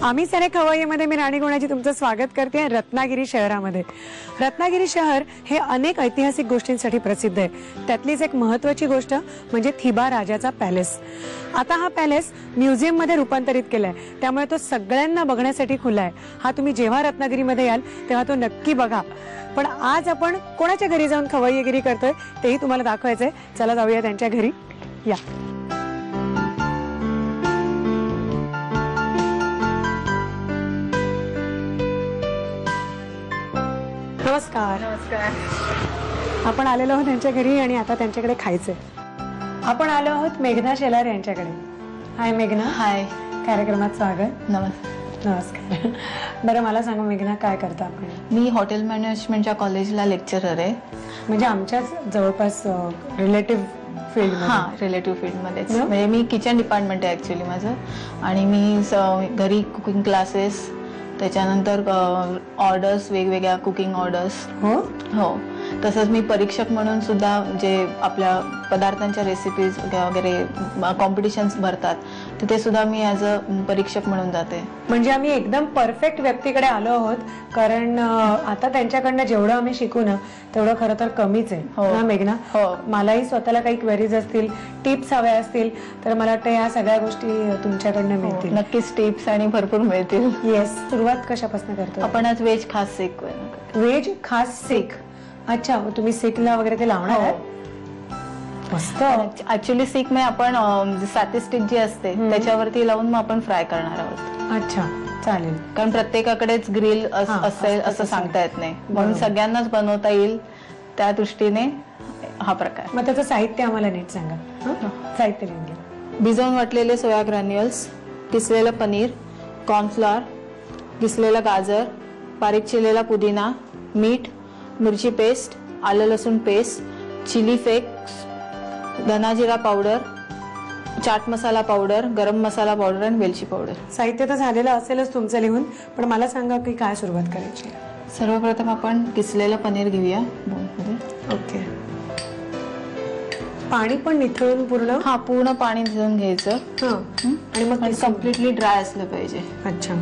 आम्ही सारे खवय्येमध्ये मी राणी गुणाची तुमचं स्वागत करते रत्नागिरी शहरामध्ये। रत्नागिरी शहर हे अनेक ऐतिहासिक गोष्टींसाठी प्रसिद्ध आहे। त्यातलीच एक महत्त्वाची गोष्ट म्हणजे थिबा राजाचा पॅलेस। आता हा पॅलेस म्युझियम मध्ये रूपांतरित केलाय, त्यामुळे तो सगळ्यांना बघण्यासाठी खुला आहे। हा तुम्ही जेव्हा रत्नागिरीमध्ये याल तेव्हा तो नक्की बघा। पण आज आपण कोणाच्या घरी जाऊन खवय्येगिरी करतोय तेही तुम्हाला दाखवायचंय। चला जाऊया त्यांच्या घरी, या। नमस्कार। नमस्कार। आपण आलेलो आहोत त्यांच्या घरी आणि आता त्यांच्याकडे खायचंय। आपण आलो आहोत मेघना शेलार यांच्याकडे। हाय मेघना। हाय। कार्यक्रमात स्वागत। नमस्कार। बरं मला सांगा मेघना, काय करता आपण? मी हॉटेल मॅनेजमेंटच्या कॉलेजला लेक्चरर आहे। म्हणजे आमच्याच जवळपास रिलेटिव्ह फील्ड मध्ये। हां, रिलेटिव्ह फील्ड मध्येच। म्हणजे मी किचन डिपार्टमेंट आहे ऍक्च्युअली माझं, आणि मी घरी कुकिंग क्लासेस, त्याच्यानंतर ऑर्डर्स, वेगवेगळ्या कुकिंग ऑर्डर्स। हो, तसंच मी परीक्षक म्हणून सुद्धा जे आपल्या पदार्थांच्या रेसिपीज वगैरे कॉम्पिटिशन्स भरतात तिथे सुद्धा मी ॲज अ परीक्षक म्हणून जाते। म्हणजे आम्ही एकदम परफेक्ट व्यक्तीकडे आलो आहोत, कारण आता त्यांच्याकडनं जेवढं आम्ही शिकू ना तेवढं खरं तर कमीच आहे। हो मेघना। हो, मलाही स्वतःला काही क्वेरीज असतील, टिप्स हव्या असतील तर मला वाटतं या सगळ्या गोष्टी तुमच्याकडनं मिळतील। नक्कीच टिप्स आणि भरपूर मिळतील। येस। सुरुवात कशापासून करतो आपण? आज व्हेज खास सीख। व्हेज खास सीख। अच्छा, तुम्ही सीखला वगैरे ते लावणार आहे? मस्त। ऍक्च्युअली सीख में आपण साती स्टिक जी असते त्याच्यावरती लावून मग आपण फ्राय करणार आहोत। अच्छा, चालेल। कारण प्रत्येकाकडेच ग्रिल असेल असं सांगता येत नाही, म्हणून सगळ्यांनाच बनवता येईल त्या दृष्टीने हा प्रकार। मग त्याचं साहित्य आम्हाला नीट सांगा। साहित्य लिहून घ्या। भिजवून वाटलेले सोया ग्रॅन्युअल्स, किसलेलं पनीर, कॉर्नफ्लॉर, किसलेलं गाजर, बारीक चिरलेला पुदिना, मीठ, मिरची पेस्ट, आलं लसूण पेस्ट, चिली फ्लेक्स, धना जिरा पावडर, चाट मसाला पावडर, गरम मसाला पावडर आणि वेलची पावडर। साहित्य तर झालेलं असेलच तुमचं लिहून, पण मला सांगा की काय सुरुवात करायची? सर्वप्रथम आपण किसलेलं पनीर घेऊया बोलमध्ये। ओके। पाणी पण निथळून पूर्ण? हा, पूर्ण पाणी भिजवून घ्यायचं। आणि मग कम्प्लिटली ड्राय असलं पाहिजे। अच्छा।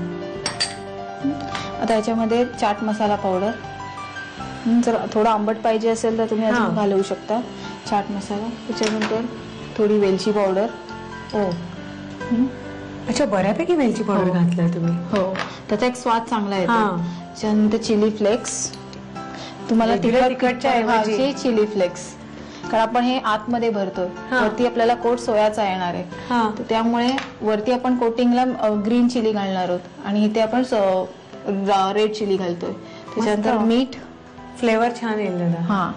आता याच्यामध्ये चाट मसाला पावडर, जर थोडं आंबट पाहिजे असेल तर तुम्ही अजून घालवू शकता चाट मसाला। त्याच्यानंतर थोडी वेलची पावडर। अच्छा, बऱ्यापैकी वेलची पावडर घातलाय तुम्ही? हो, त्याचा एक स्वाद चांगला येतो। त्याच्यानंतर चिली फ्लेक्स, तुम्हाला तिखटच्या ऐवजी चिली फ्लेक्स, कारण आपण हे आतमध्ये भरतोय, वरती आपल्याला कोट सोयाचा येणार आहे, तर त्यामुळे वरती आपण कोटिंगला ग्रीन चिली घालणार आहोत आणि इथे आपण रेड चिली घालतोय। त्याच्यानंतर मीठ, फ्लेवर छान येईल दादा। हा,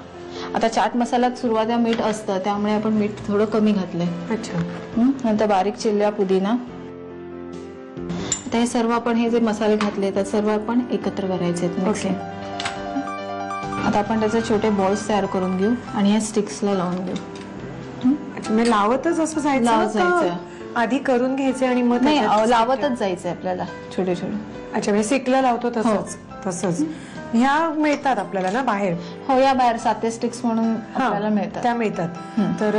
आता चाट मसाल्यात सुरुवातीला मीठ असतं त्यामुळे आपण मीठ थोडं कमी घातलंय। अच्छा। नंतर बारीक चिरलेला पुदिना। आता हे सर्व आपण हे जे मसाले घातले तर सर्व आपण एकत्र करायचे आहेत। ओके। आता आपण त्याचे छोटे बॉल्स तयार करून घेऊ आणि या स्टिक्सला लावून घेऊ। अच्छा, मी लावतच असं जायचं? आधी करून घ्यायचे आणि मग? नाही, लावतच जायचंय आपल्याला छोटे छोटे। अच्छा, मी सिकला लावतो तसंच। ह्या मिळतात आपल्याला ना बाहेर? हो, या बाहेर साते स्टिक्स म्हणून आपल्याला मिळतात, त्या मिळतात। तर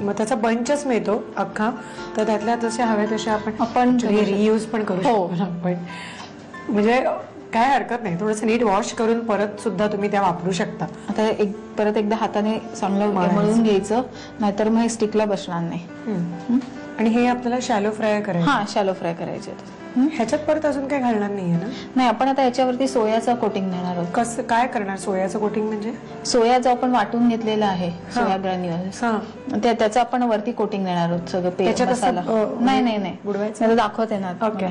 मग त्याचा बंचच मिळतो अख्खा, तर त्यातल्या जशा हव्या तशा आपण रियूज पण करू शकतो आपण। म्हणजे काय हरकत नाही, थोडंसं नीट वॉश करून परत सुद्धा तुम्ही त्या वापरू शकता। आता परत एकदा हाताने चांगलं मळून घ्यायचं, नाहीतर मग हे स्टिकला बसणार नाही। आणि हे आपल्याला शॅलो फ्राय करायचं? हा, शॅलो फ्राय करायचे। ह्याच्यात परत अजून काय घालणार नाहीये ना? नाही, आपण आता याच्यावरती सोयाचं कोटिंग देणार आहोत। कसं काय करणार सोयाचं कोटिंग? म्हणजे सोया जो आपण वाटून घेतलेला आहे, सोया ग्रॅन्युअल्स, त्याचं आपण वरती कोटिंग देणार आहोत सगळं मसाला। नाही बुडवायचं, दाखवते ना। ओके।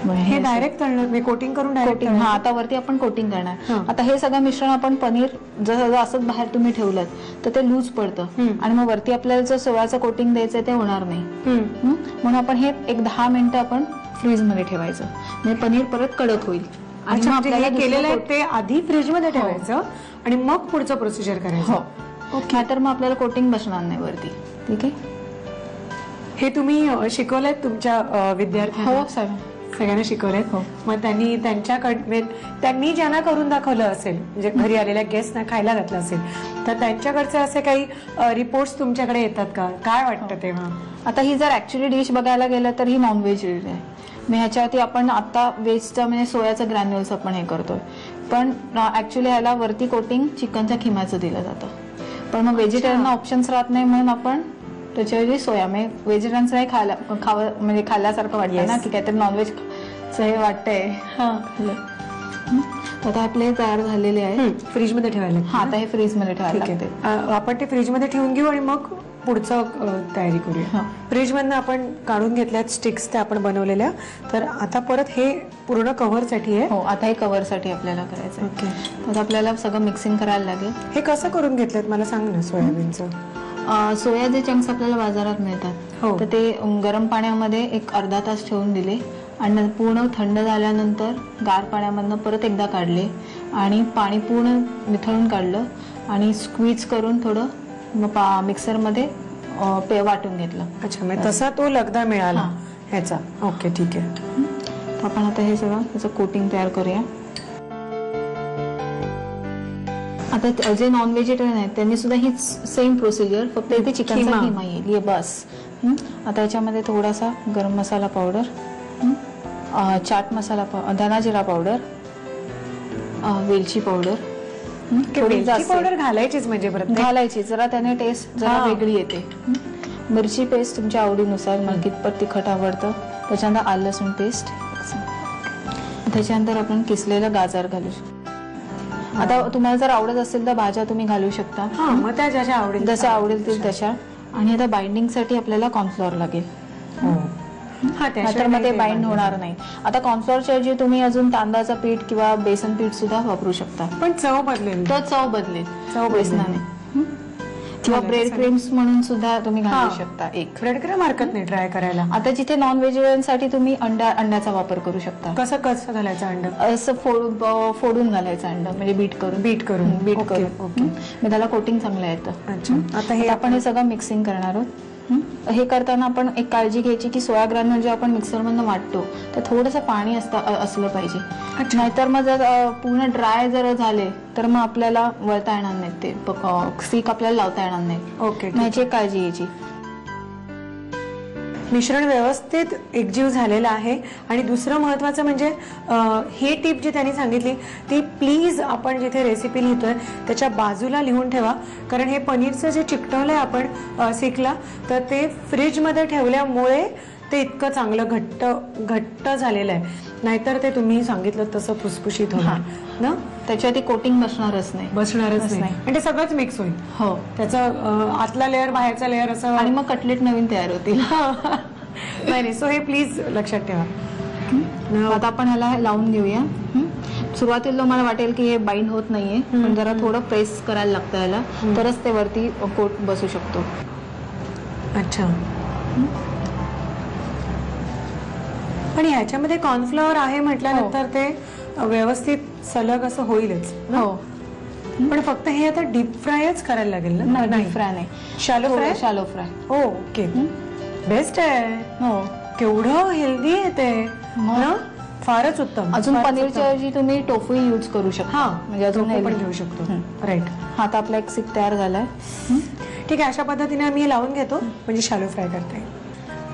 हे डायरेक्ट तळणार मी, कोटिंग करून डायरेक्ट? हा, आता वरती आपण कोटिंग करणार। आता हे सगळं मिश्रण आपण पनीर जसं असंच बाहेर तुम्ही ठेवलं तर ते लूज पडतं आणि मग वरती आपल्याला जर सोयाचं कोटिंग द्यायचं ते होणार नाही, म्हणून आपण हे एक 10 मिनिटं आपण फ्रीज मध्ये ठेवायचं, म्हणजे पनीर परत कडक होईल। आणि मग आपल्याला केलेलं आहे ते आधी फ्रीज मध्ये ठेवायचं आणि मग पुढचं प्रोसिजर करायचं? ओके। तर मग आपल्याला कोटिंग बसणार नाही वरती। ठीक आहे। हे तुम्ही शिकवलंय तुमच्या विद्यार्थ्यांना? हो सर। सगळ्यांना शिकवले. मग त्यांनी ज्यांना करून दाखवलं असेल, म्हणजे घरी आलेल्या गेस्टना खायला घातलं असेल, तर त्यांच्याकडचे असे काही रिपोर्ट्स तुमच्याकडे येतात का? काय वाटतं तेव्हा? आता ही जर ऍक्च्युअली डिश बघायला गेलं तर ही नॉनव्हेज डिश आहे. मग ह्याच्यावरती आपण आता व्हेजचं म्हणजे सोयाचं ग्रॅन्युल्स आपण हे करतोय, पण ऍक्च्युअली ह्याला वरती कोटिंग चिकनच्या खिम्याचं दिलं जातं. पण मग व्हेजिटेरियनना ऑप्शन्स राहत नाही म्हणून आपण त्याच्याऐवजी सोया, म्हणजे व्हेजिटेरियन्सलाही म्हणजे खाल्ल्यासारखं वाटतं ना, की काहीतरी नॉनव्हेज हे वाटतंय. आता आपले तयार झालेले आहे. फ्रीजमध्ये ठेवायला. हा, आता हे फ्रीजमध्ये ठेवायला लागते. आपण ते फ्रीजमध्ये ठेवून घेऊ आणि मग पुढचं तयारी करूया. फ्रीजमधनं आपण काढून घेतल्यात स्टिक्स त्या आपण बनवलेल्या. तर आता परत हे पूर्ण कव्हरसाठी आहे. हो, आता हे कव्हरसाठी आपल्याला करायचं. ओके. आता आपल्याला सगळं मिक्सिंग करायला लागेल. हे कसं करून घेतलं मला सांग ना. सोयाबीनचं सोयाचे चंक्स आपल्याला बाजारात मिळतात. तर ते गरम पाण्यामध्ये एक अर्धा तास ठेवून दिले आणि पूर्ण थंड झाल्यानंतर गार पाण्यामधनं परत एकदा काढले आणि पाणी पूर्ण निथळून काढलं आणि स्क्वीज करून थोडं मिक्सरमध्ये वाटून घेतलं. अच्छा, म्हणजे तसा तो लगदा मिळाला ह्याचा. ओके, ठीक आहे. आपण आता हे सगळं त्याचं कोटिंग तयार करूया. आता जे नॉन व्हेजिटेरियन आहेत त्यांनी सुद्धा ही सेम प्रोसिजर, फक्त इथे चिकनचा खिमा येईल. ये बस. आता याच्यामध्ये थोडासा गरम मसाला पावडर, चाट मसाला, धना जिरा पावडर, वेलची पावडर. पावडर घालायचीच, म्हणजे घालायची, जरा त्याने टेस्ट जरा वेगळी येते. मिरची पेस्ट तुमच्या आवडीनुसार, मला कितपत तिखट आवडतं. त्याच्यानंतर आलं लसूण पेस्ट. त्याच्यानंतर आपण किसलेलं गाजर घालू शकतो. आता तुम्हाला जर आवडत असेल तर भाज्या तुम्ही घालू शकता. मग त्या जशा आवडेल जशा आवडेल तशा. आणि आता बाइंडिंगसाठी आपल्याला कॉर्नफ्लॉवर लागेल. तर मग ते बाइंड होणार नाही. आता कॉर्नफ्लॉवरच्या ऐवजी तुम्ही अजून तांदळाचं पीठ किंवा बेसन पीठ सुद्धा वापरू शकता, पण चव बदलेल. चव बेसनाने. किंवा ब्रेड क्रीम्स म्हणून सुद्धा तुम्ही घालू शकता. एक ब्रेड क्रीम हरकत नाही ट्राय करायला. आता जिथे नॉन व्हेजिटेरियन साठी तुम्ही अंड्याचा वापर करू शकता. कसं घालायचं अंड? असं फोडून घालायचं अंड, म्हणजे बीट करून. मग त्याला कोटिंग चांगलं येतं. अच्छा, आता हे आपण हे सगळं मिक्सिंग करणार आहोत. हे करताना आपण एक काळजी घ्यायची की सोया ग्रॅन्युल जे आपण मिक्सरमधून वाटतो तर थोडंसं पाणी असलं पाहिजे. नाहीतर मग जर पूर्ण ड्राय जर झाले तर मग आपल्याला वळता येणार नाही, ते सीक आपल्याला लावता येणार नाही. ओके, ह्याची एक काळजी घ्यायची. मिश्रण व्यवस्थित एकजीव झालेलं आहे. आणि दुसरं महत्वाचं म्हणजे हे टिप जी त्यांनी सांगितली ती प्लीज आपण जिथे रेसिपी लिहितोय त्याच्या बाजूला लिहून ठेवा, कारण हे पनीरचं जे चिकटवलंय आपण सीकला, तर ते फ्रीजमध्ये ठेवल्यामुळे ते इतकं चांगलं घट्ट झालेलं आहे. नाहीतर ते तुम्ही सांगितलं तसं फुसफुशीत होणार ना, त्याच्यावरती कोटिंग बसणारच नाही आणि ते सगळंच मिक्स होईल. हो, त्याचं आतला लेअर बाहेरचा लेअर असं, आणि मग कटलेट नवीन तयार होतील. नाही, सो हे प्लीज लक्षात ठेवा. आता आपण ह्याला लावून घेऊया. सुरुवातीला मला वाटेल की हे बाइंड होत नाहीये, पण जरा थोडं प्रेस करायला लागतं याला, तरच ते वरती कोट बसू शकतो. अच्छा, पण ह्याच्यामध्ये कॉर्नफ्लॉवर आहे म्हटल्यानंतर ते व्यवस्थित सलग असं होईलच. हो, पण फक्त हे आता डीप फ्रायच करायला लागेल ना? डीप फ्राय नाही, शॅलो फ्राय. ओके, बेस्ट आहे. हो, केवढं हेल्दी आहे ते ना, फारच उत्तम. अजून पनीरच्या ऐवजी तुम्ही टोफू यूज करू शकता, म्हणजे अजून पण घेऊ शकतो. राईट. हा, आता आपला एक सीक तयार झालाय. ठीक आहे, अशा पद्धतीने आम्ही हे लावून घेतो, म्हणजे शॅलो फ्राय करते.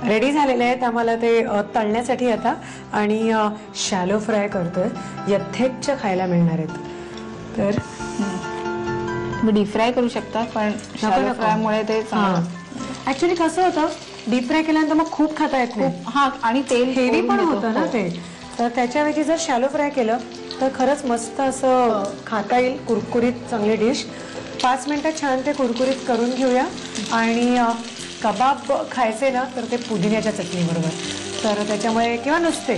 रेडी झालेले आहेत आम्हाला ते तळण्यासाठी आता, आणि शॅलो फ्राय करतोय. यथेच्छ खायला मिळणार आहेत. तर डीप फ्राय करू शकता, पण शॅलो फ्रायमुळे ते ऍक्च्युली कसं होतं, डीप फ्राय केल्यानंतर मग खूप खाता येत नाही. हा, आणि तेल हेवी पण होतं ना ते. तर त्याच्याऐवजी जर शॅलो फ्राय केलं तर खरंच मस्त असं खाता येईल, कुरकुरीत चांगली डिश. 5 मिनिटात छान ते कुरकुरीत करून घेऊया. आणि कबाब खायचे ना तर ते पुदिन्याच्या चटणीबरोबर, तर त्याच्यामुळे, किंवा नुसते,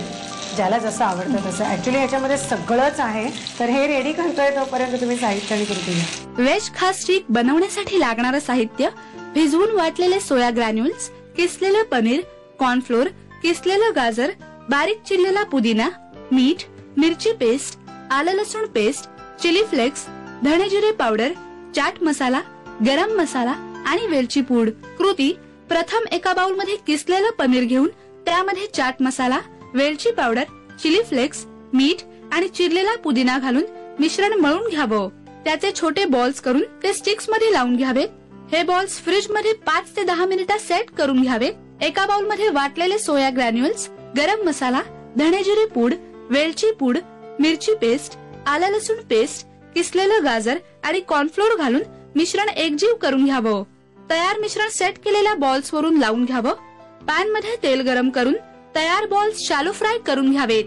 ज्याला जसं आवडतं तसं. ऍक्च्युली ह्याच्यामध्ये सगळंच आहे. तर हे रेडी करतोय तोपर्यंत तुम्ही साहित्य आणि कृती घ्या. व्हेज खास स्टिक बनवण्यासाठी लागणारं साहित्य: भिजवून वाटलेले सोया ग्रॅन्युल्स, किसलेलं पनीर, कॉर्नफ्लोअर, किसलेलं गाजर, बारीक चिरलेला पुदिना, मीठ, मिरची पेस्ट, आलं लसूण पेस्ट, चिली फ्लेक्स, धणे जिरे पावडर, चाट मसाला, गरम मसाला आणि वेलची पूड. कृती: प्रथम एका बाउलमध्ये किसलेलं पनीर घेऊन त्यामध्ये चाट मसाला, वेलची पावडर, चिली फ्लेक्स, मीठ आणि चिरलेला पुदिना घालून मिश्रण मळून घ्यावं. त्याचे छोटे बॉल्स करून ते स्टिक्स मध्ये लावून घ्यावे. हे बॉल्स फ्रीज मध्ये 5 ते 10 मिनिटात सेट करून घ्यावे. एका बाउल मध्ये वाटलेले सोया ग्रॅन्युल्स, गरम मसाला, धणे जिरे पूड, वेलची पूड, मिरची पेस्ट, आलं लसूण पेस्ट, किसलेलं गाजर आणि कॉर्नफ्लोअर घालून मिश्रण एकजीव करून घ्यावं. तयार मिश्रण सेट केलेल्या बॉल्स वरून लावून घ्यावं. पॅन मध्ये तेल गरम करून तयार बॉल्स शॅलो फ्राय करून घ्यावेत.